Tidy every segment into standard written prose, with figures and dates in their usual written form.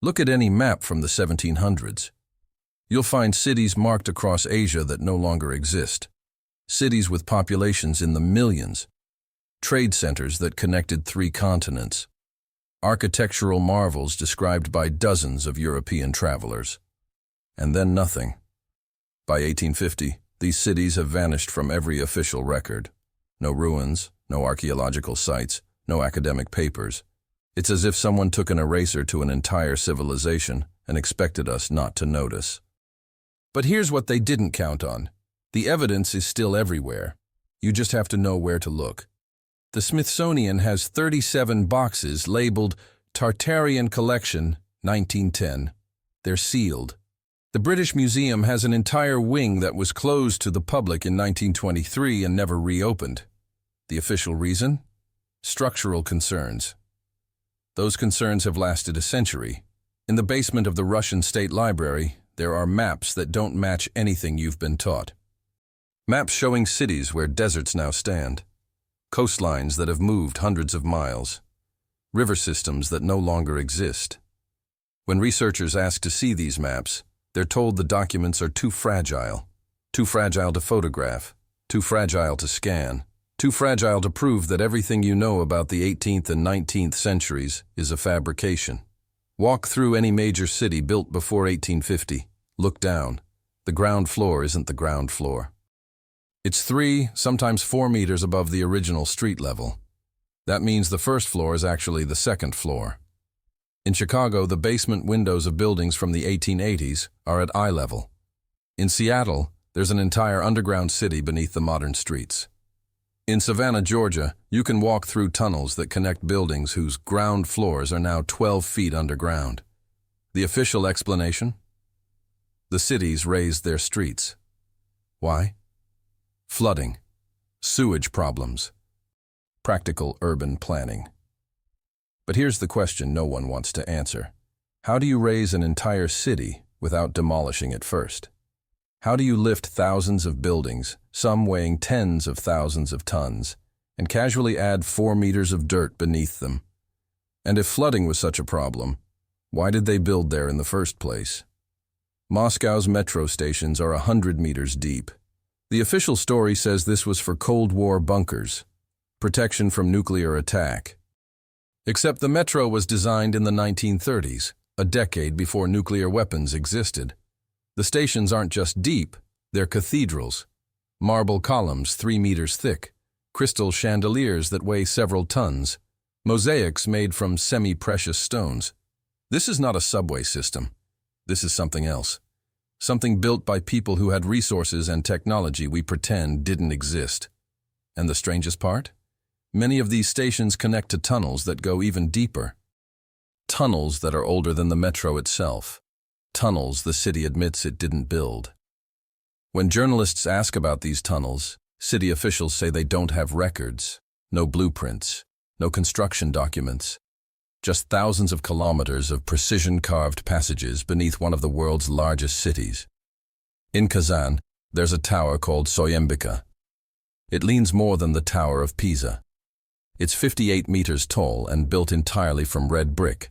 Look at any map from the 1700s. You'll find cities marked across Asia that no longer exist. Cities with populations in the millions. Trade centers that connected 3 continents. Architectural marvels described by dozens of European travelers. And then nothing. By 1850, these cities have vanished from every official record. No ruins, no archaeological sites, no academic papers. It's as if someone took an eraser to an entire civilization and expected us not to notice. But here's what they didn't count on. The evidence is still everywhere. You just have to know where to look. The Smithsonian has 37 boxes labeled Tartarian Collection, 1910. They're sealed. The British Museum has an entire wing that was closed to the public in 1923 and never reopened. The official reason? Structural concerns. Those concerns have lasted a century. In the basement of the Russian State Library, there are maps that don't match anything you've been taught. Maps showing cities where deserts now stand. Coastlines that have moved hundreds of miles. River systems that no longer exist. When researchers ask to see these maps, they're told the documents are too fragile to photograph, too fragile to scan, too fragile to prove that everything you know about the 18th and 19th centuries is a fabrication. Walk through any major city built before 1850. Look down. The ground floor isn't the ground floor. It's 3, sometimes 4 meters above the original street level. That means the first floor is actually the second floor. In Chicago, the basement windows of buildings from the 1880s are at eye level. In Seattle, there's an entire underground city beneath the modern streets. In Savannah, Georgia, you can walk through tunnels that connect buildings whose ground floors are now 12 feet underground. The official explanation? The cities raised their streets. Why? Flooding, sewage problems, practical urban planning. But here's the question no one wants to answer. How do you raise an entire city without demolishing it first? How do you lift thousands of buildings, some weighing tens of thousands of tons, and casually add 4 meters of dirt beneath them? And if flooding was such a problem, why did they build there in the first place? Moscow's metro stations are 100 meters deep. The official story says this was for Cold War bunkers, protection from nuclear attack. Except the metro was designed in the 1930s, a decade before nuclear weapons existed. The stations aren't just deep, they're cathedrals. Marble columns 3 meters thick, crystal chandeliers that weigh several tons, mosaics made from semi-precious stones. This is not a subway system. This is something else. Something built by people who had resources and technology we pretend didn't exist. And the strangest part? Many of these stations connect to tunnels that go even deeper. Tunnels that are older than the metro itself. Tunnels the city admits it didn't build. When journalists ask about these tunnels, city officials say they don't have records, no blueprints, no construction documents. Just thousands of kilometers of precision-carved passages beneath one of the world's largest cities. In Kazan, there's a tower called Soyembika. It leans more than the Tower of Pisa. It's 58 meters tall and built entirely from red brick.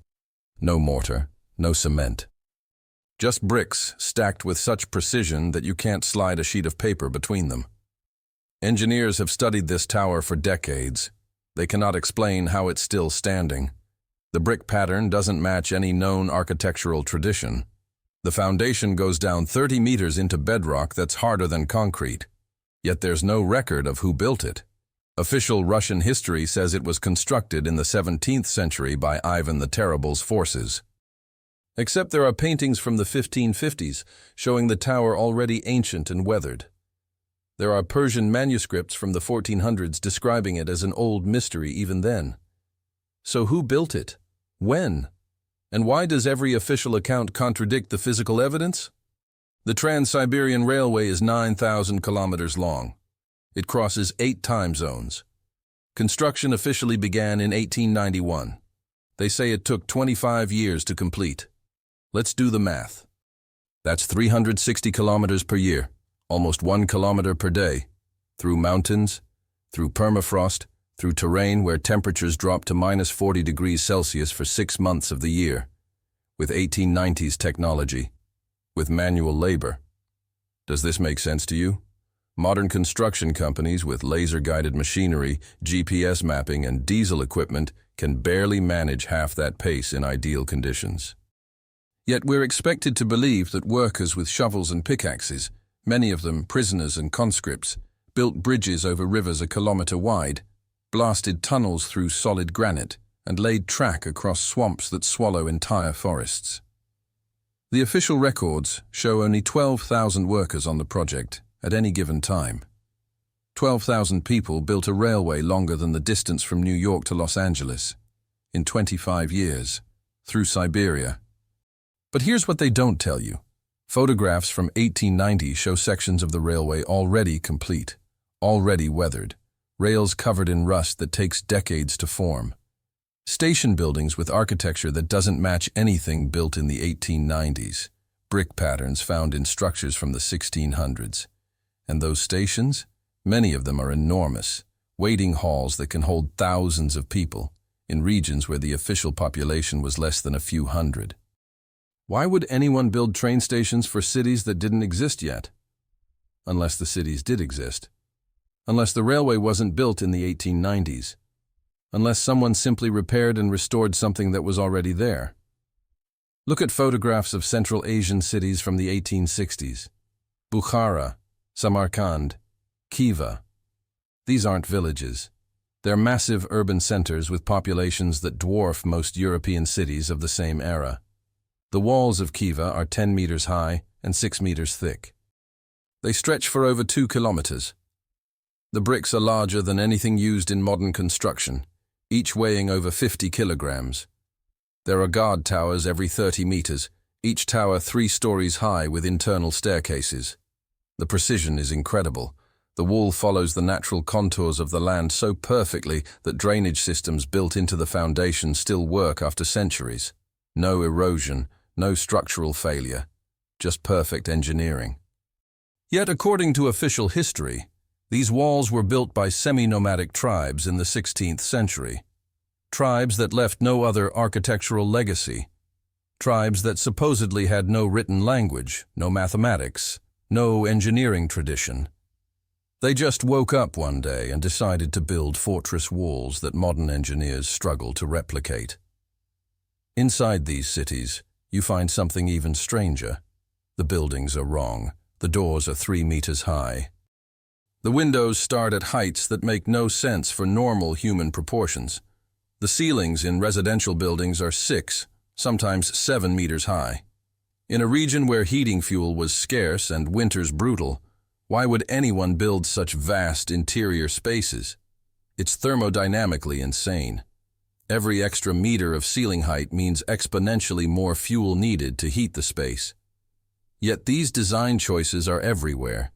No mortar, no cement. Just bricks stacked with such precision that you can't slide a sheet of paper between them. Engineers have studied this tower for decades. They cannot explain how it's still standing. The brick pattern doesn't match any known architectural tradition. The foundation goes down 30 meters into bedrock that's harder than concrete. Yet there's no record of who built it. Official Russian history says it was constructed in the 17th century by Ivan the Terrible's forces. Except there are paintings from the 1550s showing the tower already ancient and weathered. There are Persian manuscripts from the 1400s describing it as an old mystery even then. So who built it? When? And why does every official account contradict the physical evidence? The Trans-Siberian Railway is 9,000 kilometers long. It crosses 8 time zones. Construction officially began in 1891. They say it took 25 years to complete. Let's do the math. That's 360 kilometers per year, almost 1 kilometer per day, through mountains, through permafrost, through terrain where temperatures drop to -40 degrees Celsius for 6 months of the year, with 1890s technology, with manual labor. Does this make sense to you? Modern construction companies with laser-guided machinery, GPS mapping, and diesel equipment can barely manage half that pace in ideal conditions. Yet we're expected to believe that workers with shovels and pickaxes, many of them prisoners and conscripts, built bridges over rivers a kilometer wide, blasted tunnels through solid granite, and laid track across swamps that swallow entire forests. The official records show only 12,000 workers on the project at any given time. 12,000 people built a railway longer than the distance from New York to Los Angeles, in 25 years, through Siberia. But here's what they don't tell you. Photographs from 1890 show sections of the railway already complete, already weathered, rails covered in rust that takes decades to form. Station buildings with architecture that doesn't match anything built in the 1890s, brick patterns found in structures from the 1600s. And those stations? Many of them are enormous, waiting halls that can hold thousands of people, in regions where the official population was less than a few hundred. Why would anyone build train stations for cities that didn't exist yet? Unless the cities did exist. Unless the railway wasn't built in the 1890s. Unless someone simply repaired and restored something that was already there. Look at photographs of Central Asian cities from the 1860s. Bukhara, Samarkand, Khiva. These aren't villages. They're massive urban centers with populations that dwarf most European cities of the same era. The walls of Khiva are 10 meters high and 6 meters thick. They stretch for over 2 kilometers. The bricks are larger than anything used in modern construction, each weighing over 50 kilograms. There are guard towers every 30 meters, each tower 3 stories high with internal staircases. The precision is incredible. The wall follows the natural contours of the land so perfectly that drainage systems built into the foundation still work after centuries. No erosion, no structural failure, just perfect engineering. Yet, according to official history, these walls were built by semi-nomadic tribes in the 16th century. Tribes that left no other architectural legacy. Tribes that supposedly had no written language, no mathematics, no engineering tradition. They just woke up one day and decided to build fortress walls that modern engineers struggle to replicate. Inside these cities, you find something even stranger. The buildings are wrong. The doors are 3 meters high. The windows start at heights that make no sense for normal human proportions. The ceilings in residential buildings are 6, sometimes 7 meters high. In a region where heating fuel was scarce and winters brutal, why would anyone build such vast interior spaces? It's thermodynamically insane. Every extra meter of ceiling height means exponentially more fuel needed to heat the space. Yet these design choices are everywhere,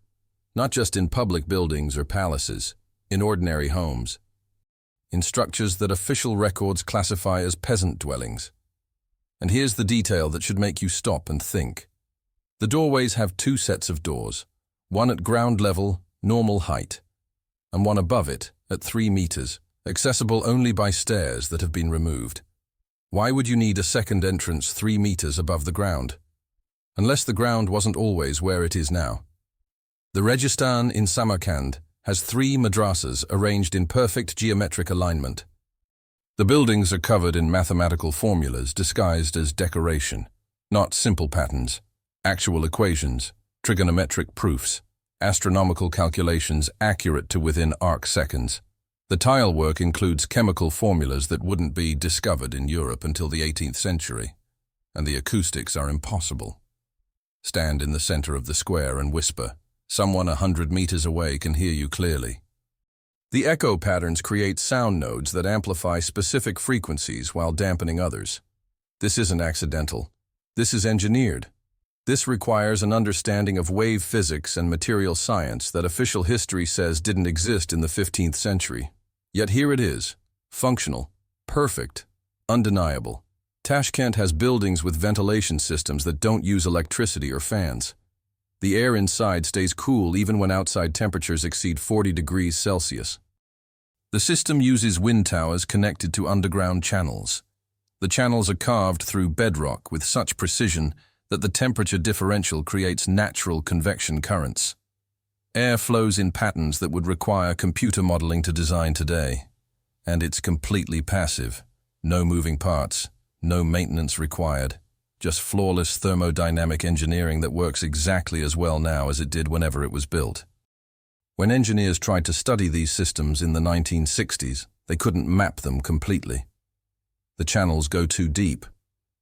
not just in public buildings or palaces, in ordinary homes, in structures that official records classify as peasant dwellings. And here's the detail that should make you stop and think. The doorways have 2 sets of doors, one at ground level, normal height, and one above it at 3 meters, accessible only by stairs that have been removed. Why would you need a second entrance 3 meters above the ground? Unless the ground wasn't always where it is now. The Registan in Samarkand has 3 madrasas arranged in perfect geometric alignment. The buildings are covered in mathematical formulas disguised as decoration, not simple patterns, actual equations, trigonometric proofs, astronomical calculations accurate to within arc seconds. The tile work includes chemical formulas that wouldn't be discovered in Europe until the 18th century, and the acoustics are impossible. Stand in the center of the square and whisper. Someone 100 meters away can hear you clearly. The echo patterns create sound nodes that amplify specific frequencies while dampening others. This isn't accidental. This is engineered. This requires an understanding of wave physics and material science that official history says didn't exist in the 15th century. Yet here it is, functional, perfect, undeniable. Tashkent has buildings with ventilation systems that don't use electricity or fans. The air inside stays cool even when outside temperatures exceed 40 degrees Celsius. The system uses wind towers connected to underground channels. The channels are carved through bedrock with such precision that the temperature differential creates natural convection currents. Air flows in patterns that would require computer modeling to design today. And it's completely passive. No moving parts, no maintenance required. Just flawless thermodynamic engineering that works exactly as well now as it did whenever it was built. When engineers tried to study these systems in the 1960s, they couldn't map them completely. The channels go too deep.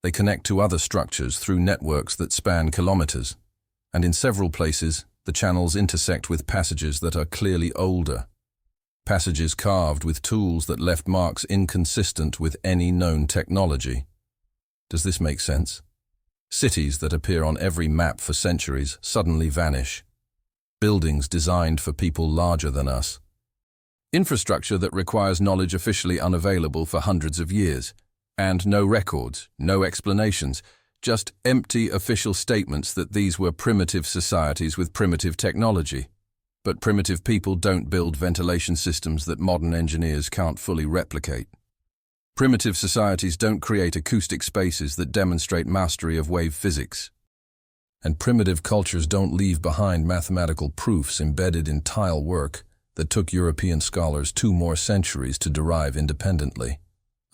They connect to other structures through networks that span kilometers. And in several places, the channels intersect with passages that are clearly older. Passages carved with tools that left marks inconsistent with any known technology. Does this make sense? Cities that appear on every map for centuries suddenly vanish. Buildings designed for people larger than us. Infrastructure that requires knowledge officially unavailable for hundreds of years. And no records, no explanations, just empty official statements that these were primitive societies with primitive technology. But primitive people don't build ventilation systems that modern engineers can't fully replicate. Primitive societies don't create acoustic spaces that demonstrate mastery of wave physics. And primitive cultures don't leave behind mathematical proofs embedded in tile work that took European scholars 2 more centuries to derive independently,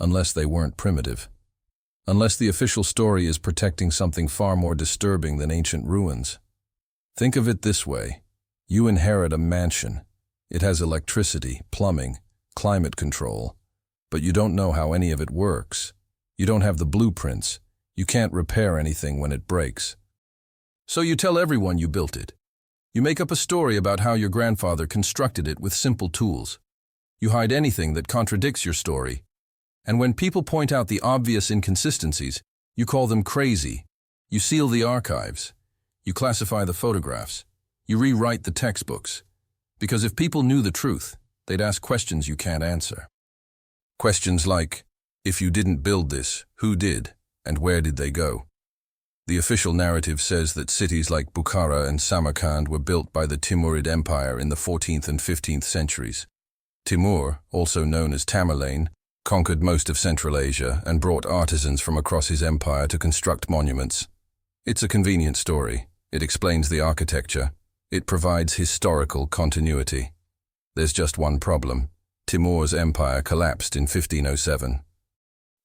unless they weren't primitive. Unless the official story is protecting something far more disturbing than ancient ruins. Think of it this way. You inherit a mansion. It has electricity, plumbing, climate control, but you don't know how any of it works. You don't have the blueprints. You can't repair anything when it breaks. So you tell everyone you built it. You make up a story about how your grandfather constructed it with simple tools. You hide anything that contradicts your story. And when people point out the obvious inconsistencies, you call them crazy. You seal the archives. You classify the photographs. You rewrite the textbooks. Because if people knew the truth, they'd ask questions you can't answer. Questions like, if you didn't build this, who did, and where did they go? The official narrative says that cities like Bukhara and Samarkand were built by the Timurid Empire in the 14th and 15th centuries. Timur, also known as Tamerlane, conquered most of Central Asia and brought artisans from across his empire to construct monuments. It's a convenient story. It explains the architecture. It provides historical continuity. There's just one problem. Timur's empire collapsed in 1507.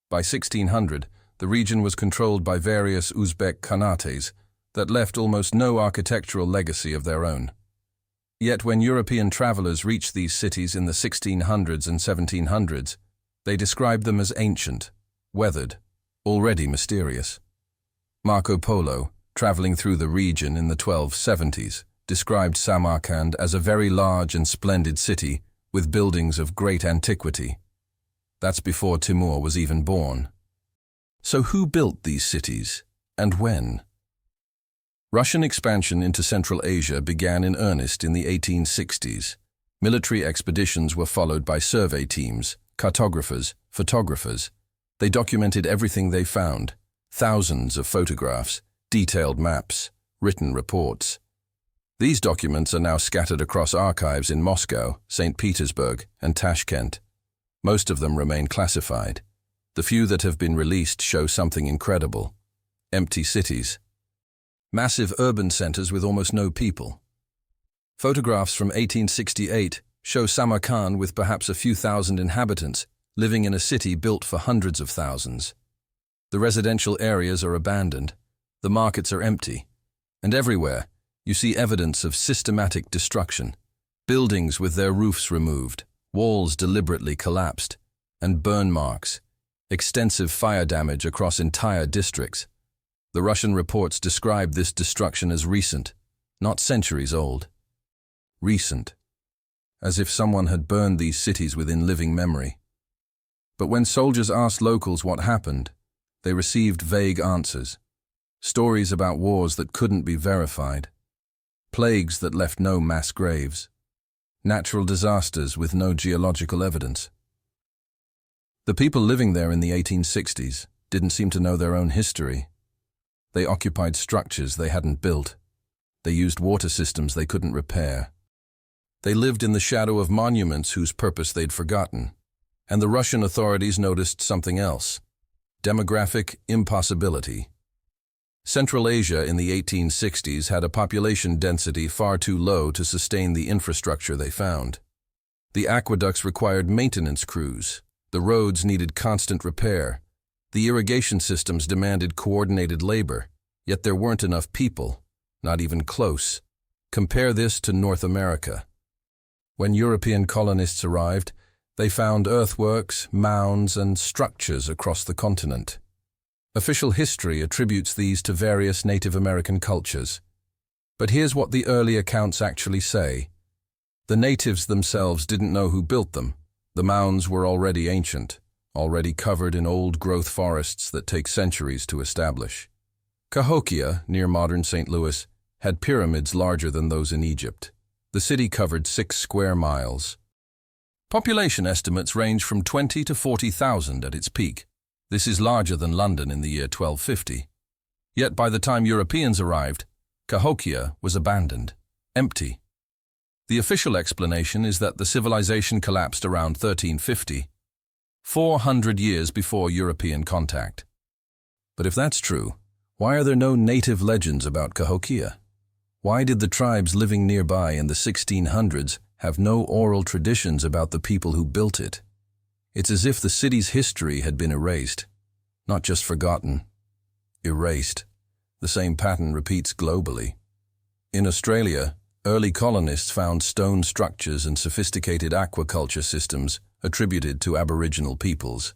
By 1600, the region was controlled by various Uzbek khanates that left almost no architectural legacy of their own. Yet when European travelers reached these cities in the 1600s and 1700s, they described them as ancient, weathered, already mysterious. Marco Polo, traveling through the region in the 1270s, described Samarkand as a very large and splendid city with buildings of great antiquity. That's before Timur was even born. So who built these cities, and when? Russian expansion into Central Asia began in earnest in the 1860s. Military expeditions were followed by survey teams, cartographers, photographers. They documented everything they found, thousands of photographs, detailed maps, written reports. These documents are now scattered across archives in Moscow, St. Petersburg, and Tashkent. Most of them remain classified. The few that have been released show something incredible. Empty cities. Massive urban centers with almost no people. Photographs from 1868 show Samarkand with perhaps a few thousand inhabitants, living in a city built for hundreds of thousands. The residential areas are abandoned. The markets are empty. And everywhere, you see evidence of systematic destruction. Buildings with their roofs removed, walls deliberately collapsed, and burn marks. Extensive fire damage across entire districts. The Russian reports describe this destruction as recent, not centuries old. Recent. As if someone had burned these cities within living memory. But when soldiers asked locals what happened, they received vague answers. Stories about wars that couldn't be verified. Plagues that left no mass graves. Natural disasters with no geological evidence. The people living there in the 1860s didn't seem to know their own history. They occupied structures they hadn't built. They used water systems they couldn't repair. They lived in the shadow of monuments whose purpose they'd forgotten. And the Russian authorities noticed something else. Demographic impossibility. Central Asia in the 1860s had a population density far too low to sustain the infrastructure they found. The aqueducts required maintenance crews. The roads needed constant repair. The irrigation systems demanded coordinated labor, yet there weren't enough people, not even close. Compare this to North America. When European colonists arrived, they found earthworks, mounds, and structures across the continent. Official history attributes these to various Native American cultures. But here's what the early accounts actually say. The natives themselves didn't know who built them. The mounds were already ancient, already covered in old-growth forests that take centuries to establish. Cahokia, near modern St. Louis, had pyramids larger than those in Egypt. The city covered 6 square miles. Population estimates range from 20 to 40,000 at its peak. This is larger than London in the year 1250. Yet by the time Europeans arrived, Cahokia was abandoned, empty. The official explanation is that the civilization collapsed around 1350, 400 years before European contact. But if that's true, why are there no native legends about Cahokia? Why did the tribes living nearby in the 1600s have no oral traditions about the people who built it? It's as if the city's history had been erased, not just forgotten, erased. The same pattern repeats globally. In Australia, early colonists found stone structures and sophisticated aquaculture systems attributed to Aboriginal peoples,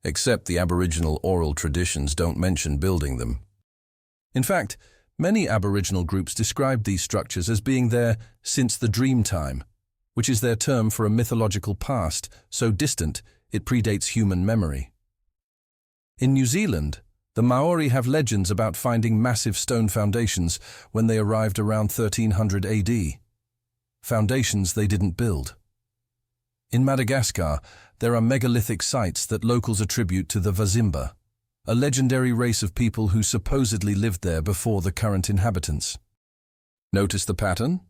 except the Aboriginal oral traditions don't mention building them. In fact, many Aboriginal groups described these structures as being there since the dream time, which is their term for a mythological past so distant it predates human memory. In New Zealand, the Maori have legends about finding massive stone foundations when they arrived around 1300 AD. Foundations they didn't build. In Madagascar, there are megalithic sites that locals attribute to the Vazimba, a legendary race of people who supposedly lived there before the current inhabitants. Notice the pattern?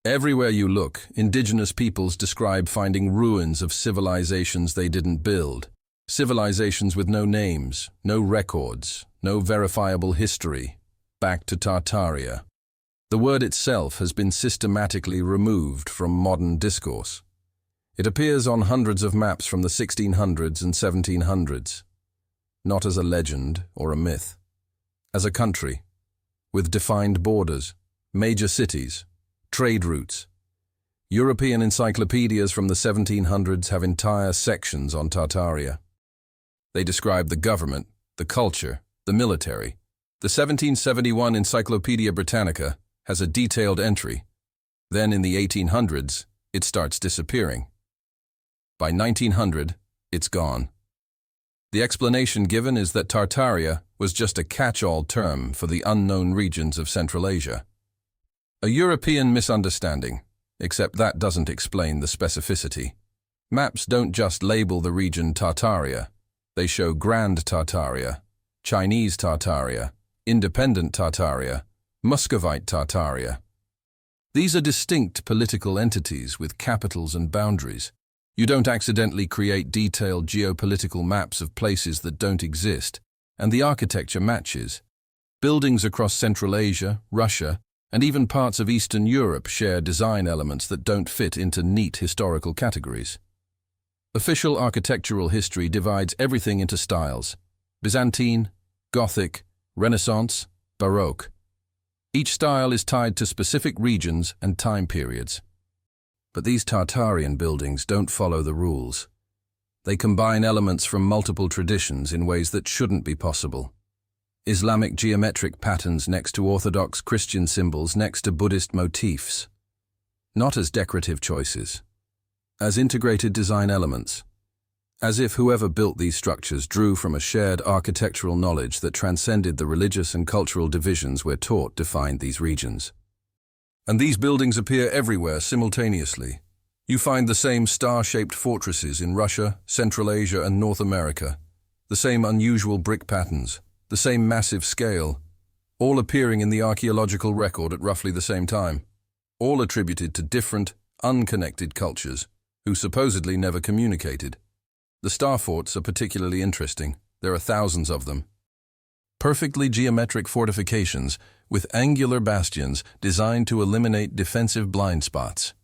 Everywhere you look, indigenous peoples describe finding ruins of civilizations they didn't build. Civilizations with no names, no records, no verifiable history, back to Tartaria. The word itself has been systematically removed from modern discourse. It appears on hundreds of maps from the 1600s and 1700s, not as a legend or a myth, as a country, with defined borders, major cities, trade routes. European encyclopedias from the 1700s have entire sections on Tartaria. They describe the government, the culture, the military. The 1771 Encyclopedia Britannica has a detailed entry. Then in the 1800s, it starts disappearing. By 1900, it's gone. The explanation given is that Tartaria was just a catch-all term for the unknown regions of Central Asia. A European misunderstanding, except that doesn't explain the specificity. Maps don't just label the region Tartaria. They show Grand Tartaria, Chinese Tartaria, Independent Tartaria, Muscovite Tartaria. These are distinct political entities with capitals and boundaries. You don't accidentally create detailed geopolitical maps of places that don't exist, and the architecture matches. Buildings across Central Asia, Russia, and even parts of Eastern Europe share design elements that don't fit into neat historical categories. Official architectural history divides everything into styles: Byzantine, Gothic, Renaissance, Baroque. Each style is tied to specific regions and time periods. But these Tartarian buildings don't follow the rules. They combine elements from multiple traditions in ways that shouldn't be possible. Islamic geometric patterns next to Orthodox Christian symbols next to Buddhist motifs. Not as decorative choices, as integrated design elements, as if whoever built these structures drew from a shared architectural knowledge that transcended the religious and cultural divisions we're taught defined these regions. And these buildings appear everywhere simultaneously. You find the same star-shaped fortresses in Russia, Central Asia, and North America, the same unusual brick patterns, the same massive scale, all appearing in the archaeological record at roughly the same time, all attributed to different, unconnected cultures, who supposedly never communicated. The star forts are particularly interesting. There are thousands of them. Perfectly geometric fortifications with angular bastions designed to eliminate defensive blind spots.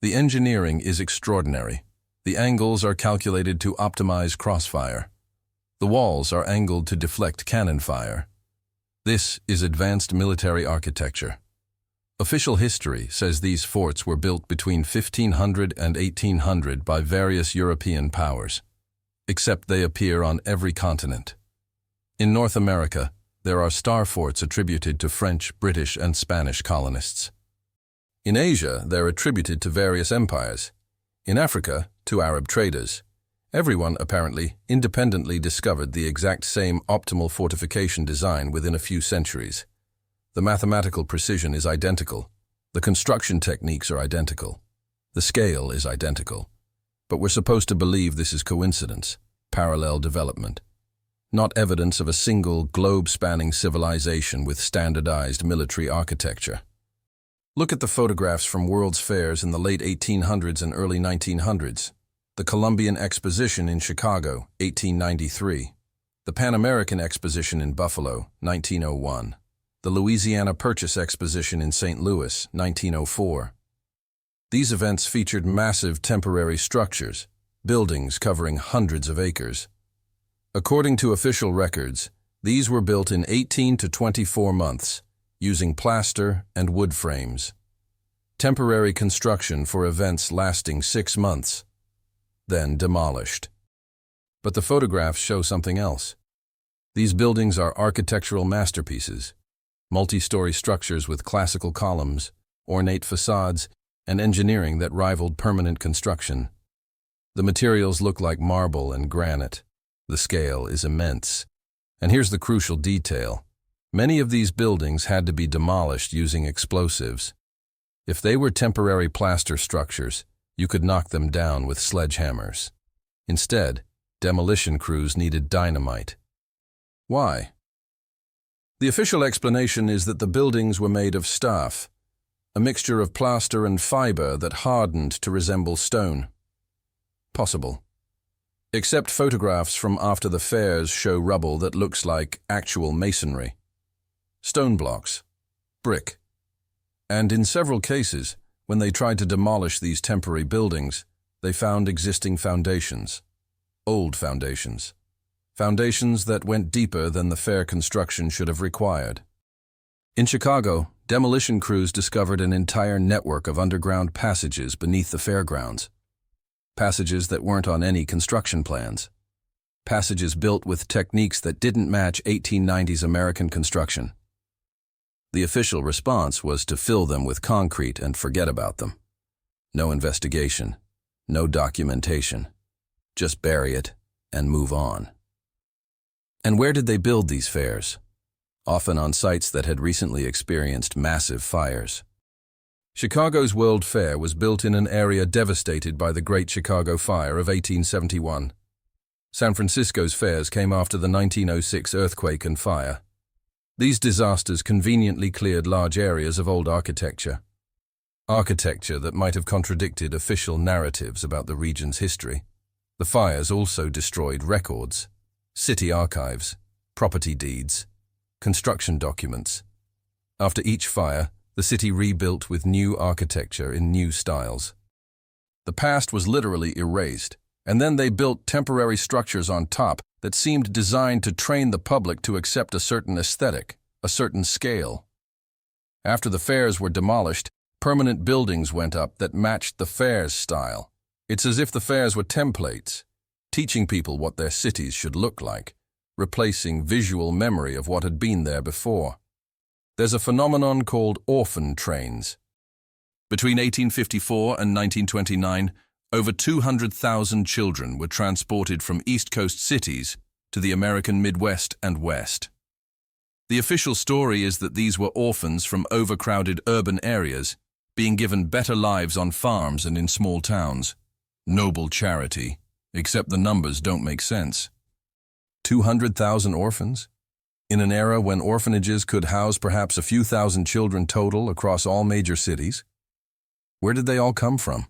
The engineering is extraordinary. The angles are calculated to optimize crossfire. The walls are angled to deflect cannon fire. This is advanced military architecture. Official history says these forts were built between 1500 and 1800 by various European powers, except they appear on every continent. In North America, there are star forts attributed to French, British, and Spanish colonists. In Asia, they're attributed to various empires. In Africa, to Arab traders. Everyone, apparently, independently discovered the exact same optimal fortification design within a few centuries. The mathematical precision is identical. The construction techniques are identical. The scale is identical. But we're supposed to believe this is coincidence, parallel development, not evidence of a single globe-spanning civilization with standardized military architecture. Look at the photographs from World's Fairs in the late 1800s and early 1900s. The Columbian Exposition in Chicago, 1893. The Pan American Exposition in Buffalo, 1901. The Louisiana Purchase Exposition in St. Louis, 1904. These events featured massive temporary structures, buildings covering hundreds of acres. According to official records, these were built in 18 to 24 months, using plaster and wood frames. Temporary construction for events lasting 6 months, then demolished. But the photographs show something else. These buildings are architectural masterpieces, multi-story structures with classical columns, ornate facades, and engineering that rivaled permanent construction. The materials look like marble and granite. The scale is immense. And here's the crucial detail. Many of these buildings had to be demolished using explosives. If they were temporary plaster structures, you could knock them down with sledgehammers. Instead, demolition crews needed dynamite. Why? The official explanation is that the buildings were made of staff, a mixture of plaster and fiber that hardened to resemble stone. Possible. Except photographs from after the fairs show rubble that looks like actual masonry. Stone blocks, brick. And in several cases, when they tried to demolish these temporary buildings, they found existing foundations, old foundations, foundations that went deeper than the fair construction should have required. In Chicago, demolition crews discovered an entire network of underground passages beneath the fairgrounds. Passages that weren't on any construction plans. Passages built with techniques that didn't match 1890s American construction. The official response was to fill them with concrete and forget about them. No investigation, no documentation. Just bury it and move on. And where did they build these fairs? Often on sites that had recently experienced massive fires. Chicago's World Fair was built in an area devastated by the Great Chicago Fire of 1871. San Francisco's fairs came after the 1906 earthquake and fire. These disasters conveniently cleared large areas of old architecture. Architecture that might have contradicted official narratives about the region's history. The fires also destroyed records, city archives, property deeds, construction documents. After each fire, the city rebuilt with new architecture in new styles. The past was literally erased, and then they built temporary structures on top that seemed designed to train the public to accept a certain aesthetic, a certain scale. After the fairs were demolished, permanent buildings went up that matched the fair's style. It's as if the fairs were templates, teaching people what their cities should look like, replacing visual memory of what had been there before. There's a phenomenon called orphan trains. Between 1854 and 1929, over 200,000 children were transported from East Coast cities to the American Midwest and West. The official story is that these were orphans from overcrowded urban areas being given better lives on farms and in small towns. Noble charity, except the numbers don't make sense. 200,000 orphans? In an era when orphanages could house perhaps a few thousand children total across all major cities? Where did they all come from?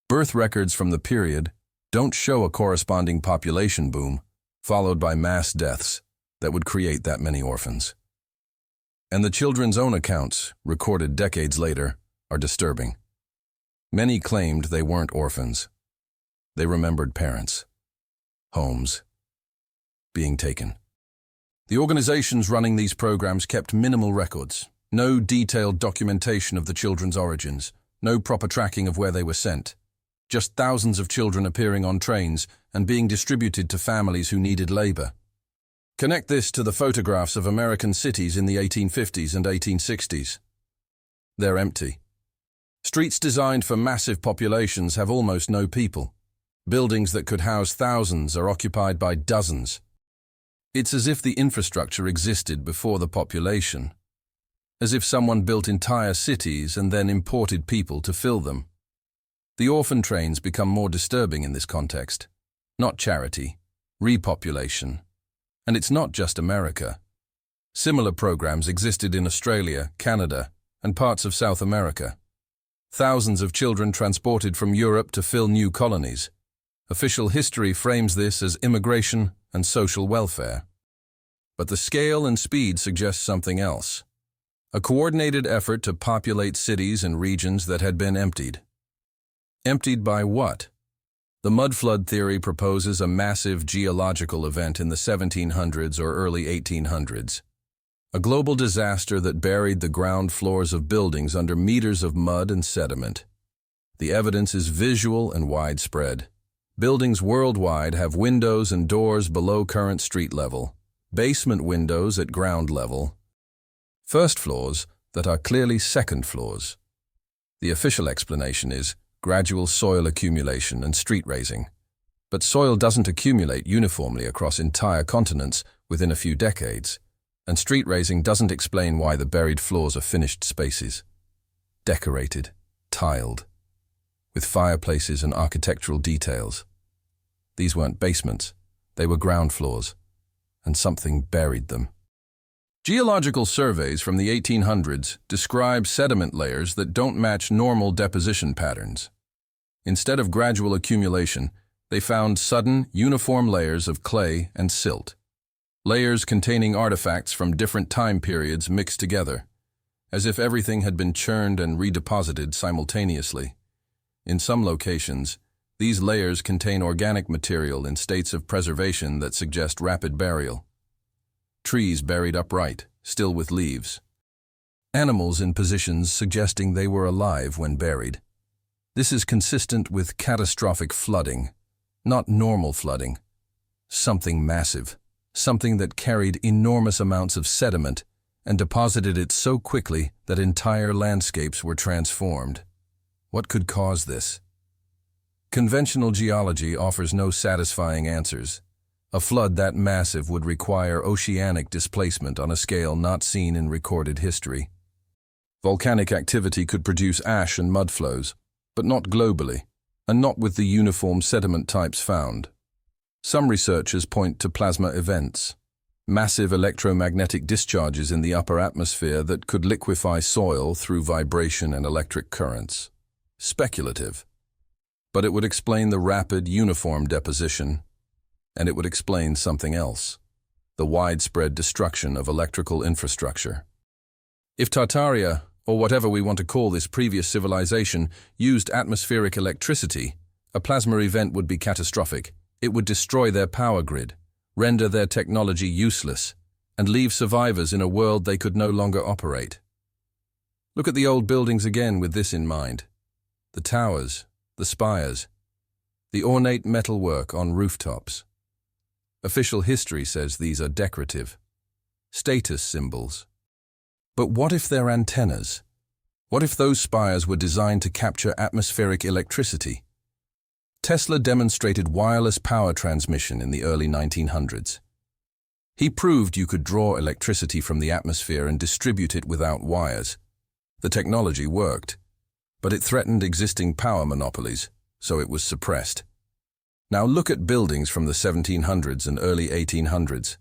Birth records from the period don't show a corresponding population boom, followed by mass deaths that would create that many orphans. And the children's own accounts, recorded decades later, are disturbing. Many claimed they weren't orphans. They remembered parents, homes, being taken. The organizations running these programs kept minimal records, no detailed documentation of the children's origins, no proper tracking of where they were sent, just thousands of children appearing on trains and being distributed to families who needed labor. Connect this to the photographs of American cities in the 1850s and 1860s. They're empty. Streets designed for massive populations have almost no people. Buildings that could house thousands are occupied by dozens. It's as if the infrastructure existed before the population, as if someone built entire cities and then imported people to fill them. The orphan trains become more disturbing in this context. Not charity, repopulation. And it's not just America. Similar programs existed in Australia, Canada, and parts of South America. Thousands of children transported from Europe to fill new colonies. Official history frames this as immigration and social welfare. But the scale and speed suggest something else. A coordinated effort to populate cities and regions that had been emptied. Emptied by what? The mud flood theory proposes a massive geological event in the 1700s or early 1800s. A global disaster that buried the ground floors of buildings under meters of mud and sediment. The evidence is visual and widespread. Buildings worldwide have windows and doors below current street level, basement windows at ground level, first floors that are clearly second floors. The official explanation is gradual soil accumulation and street raising. But soil doesn't accumulate uniformly across entire continents within a few decades, and street raising doesn't explain why the buried floors are finished spaces, decorated, tiled, with fireplaces and architectural details. These weren't basements, they were ground floors, and something buried them. Geological surveys from the 1800s describe sediment layers that don't match normal deposition patterns. Instead of gradual accumulation, they found sudden, uniform layers of clay and silt. Layers containing artifacts from different time periods mixed together, as if everything had been churned and redeposited simultaneously. In some locations, these layers contain organic material in states of preservation that suggest rapid burial. Trees buried upright, still with leaves. Animals in positions suggesting they were alive when buried. This is consistent with catastrophic flooding, not normal flooding. Something massive, something that carried enormous amounts of sediment and deposited it so quickly that entire landscapes were transformed. What could cause this? Conventional geology offers no satisfying answers. A flood that massive would require oceanic displacement on a scale not seen in recorded history. Volcanic activity could produce ash and mud flows, but not globally, and not with the uniform sediment types found. Some researchers point to plasma events, massive electromagnetic discharges in the upper atmosphere that could liquefy soil through vibration and electric currents. Speculative. But it would explain the rapid, uniform deposition, and it would explain something else, the widespread destruction of electrical infrastructure. If Tartaria, or whatever we want to call this previous civilization, used atmospheric electricity, a plasma event would be catastrophic. It would destroy their power grid, render their technology useless, and leave survivors in a world they could no longer operate. Look at the old buildings again with this in mind. The towers, the spires, the ornate metalwork on rooftops. Official history says these are decorative, status symbols. But what if they're antennas? What if those spires were designed to capture atmospheric electricity? Tesla demonstrated wireless power transmission in the early 1900s. He proved you could draw electricity from the atmosphere and distribute it without wires. The technology worked, but it threatened existing power monopolies, so it was suppressed. Now look at buildings from the 1700s and early 1800s.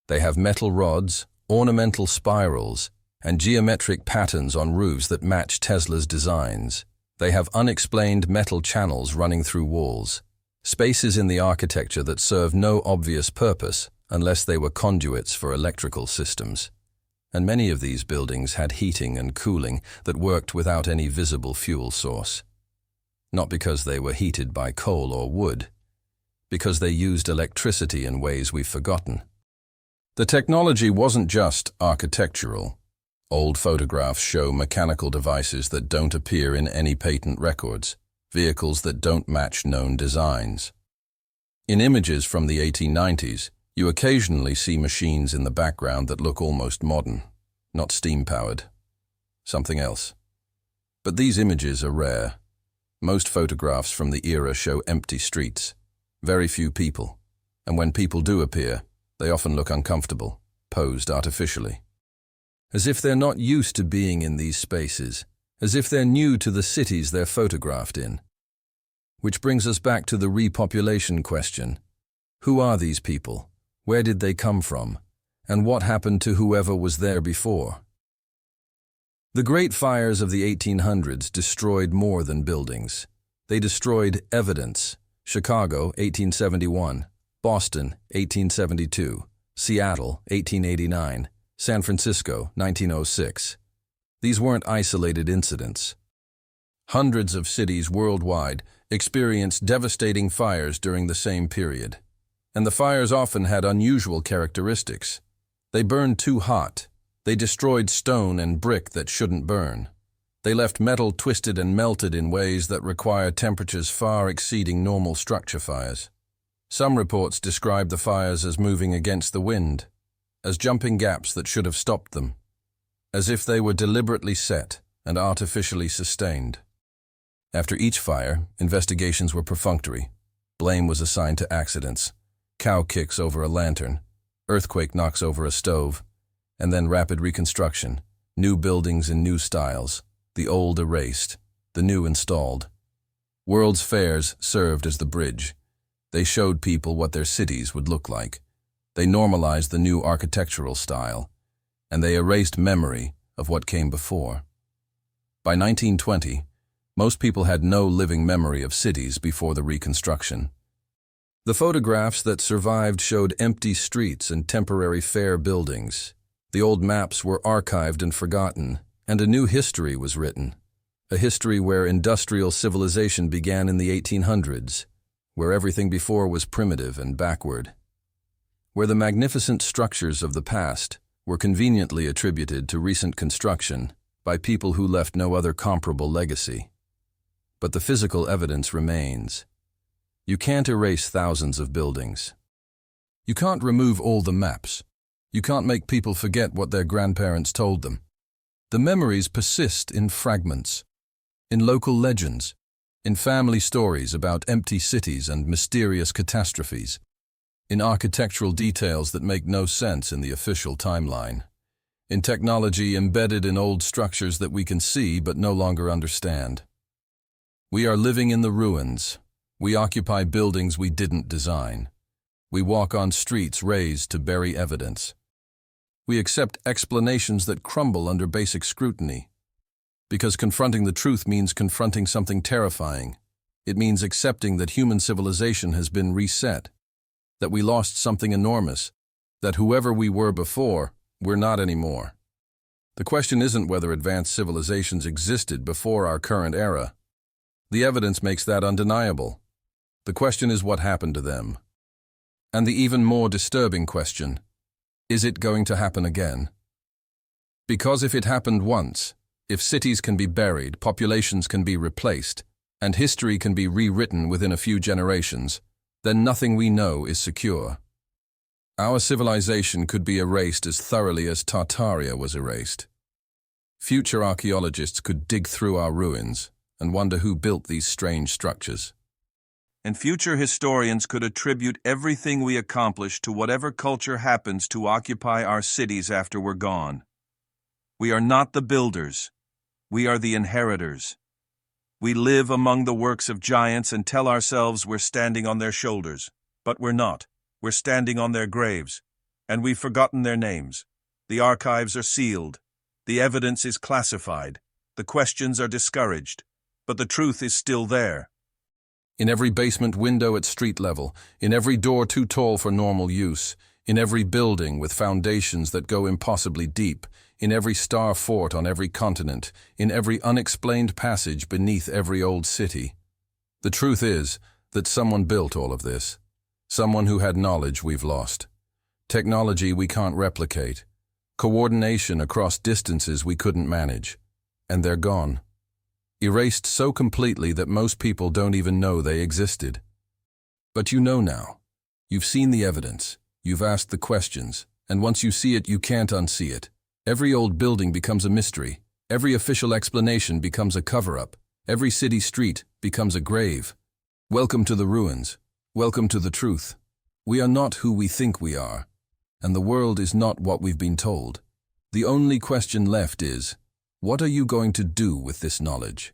They have metal rods, ornamental spirals, and geometric patterns on roofs that match Tesla's designs. They have unexplained metal channels running through walls. Spaces in the architecture that serve no obvious purpose unless they were conduits for electrical systems. And many of these buildings had heating and cooling that worked without any visible fuel source. Not because they were heated by coal or wood, because they used electricity in ways we've forgotten. The technology wasn't just architectural. Old photographs show mechanical devices that don't appear in any patent records, vehicles that don't match known designs. In images from the 1890s, you occasionally see machines in the background that look almost modern, not steam-powered, something else. But these images are rare. Most photographs from the era show empty streets, very few people, and when people do appear, they often look uncomfortable, posed artificially. As if they're not used to being in these spaces, as if they're new to the cities they're photographed in. Which brings us back to the repopulation question. Who are these people? Where did they come from? And what happened to whoever was there before? The great fires of the 1800s destroyed more than buildings. They destroyed evidence. Chicago, 1871. Boston, 1872. Seattle, 1889. San Francisco, 1906. These weren't isolated incidents. Hundreds of cities worldwide experienced devastating fires during the same period. And the fires often had unusual characteristics. They burned too hot. They destroyed stone and brick that shouldn't burn. They left metal twisted and melted in ways that require temperatures far exceeding normal structure fires. Some reports describe the fires as moving against the wind, as jumping gaps that should have stopped them, as if they were deliberately set and artificially sustained. After each fire, investigations were perfunctory. Blame was assigned to accidents. Cow kicks over a lantern, earthquake knocks over a stove, and then rapid reconstruction, new buildings in new styles, the old erased, the new installed. World's fairs served as the bridge. They showed people what their cities would look like. They normalized the new architectural style, and they erased memory of what came before. By 1920, most people had no living memory of cities before the reconstruction. The photographs that survived showed empty streets and temporary fair buildings. The old maps were archived and forgotten, and a new history was written. A history where industrial civilization began in the 1800s, where everything before was primitive and backward, where the magnificent structures of the past were conveniently attributed to recent construction by people who left no other comparable legacy. But the physical evidence remains. You can't erase thousands of buildings. You can't remove all the maps. You can't make people forget what their grandparents told them. The memories persist in fragments, in local legends, in family stories about empty cities and mysterious catastrophes, in architectural details that make no sense in the official timeline, in technology embedded in old structures that we can see but no longer understand. We are living in the ruins. We occupy buildings we didn't design. We walk on streets raised to bury evidence. We accept explanations that crumble under basic scrutiny. Because confronting the truth means confronting something terrifying. It means accepting that human civilization has been reset, that we lost something enormous, that whoever we were before, we're not anymore. The question isn't whether advanced civilizations existed before our current era. The evidence makes that undeniable. The question is what happened to them. And the even more disturbing question, is it going to happen again? Because if it happened once, if cities can be buried, populations can be replaced, and history can be rewritten within a few generations, then nothing we know is secure. Our civilization could be erased as thoroughly as Tartaria was erased. Future archaeologists could dig through our ruins and wonder who built these strange structures. And future historians could attribute everything we accomplish to whatever culture happens to occupy our cities after we're gone. We are not the builders. We are the inheritors. We live among the works of giants and tell ourselves we're standing on their shoulders. But we're not. We're standing on their graves. And we've forgotten their names. The archives are sealed. The evidence is classified. The questions are discouraged. But the truth is still there. In every basement window at street level, in every door too tall for normal use, in every building with foundations that go impossibly deep, in every star fort on every continent, in every unexplained passage beneath every old city. The truth is that someone built all of this. Someone who had knowledge we've lost. Technology we can't replicate. Coordination across distances we couldn't manage. And they're gone. Erased so completely that most people don't even know they existed. But you know now. You've seen the evidence. You've asked the questions. And once you see it, you can't unsee it. Every old building becomes a mystery. Every official explanation becomes a cover-up. Every city street becomes a grave. Welcome to the ruins. Welcome to the truth. We are not who we think we are. And the world is not what we've been told. The only question left is, what are you going to do with this knowledge?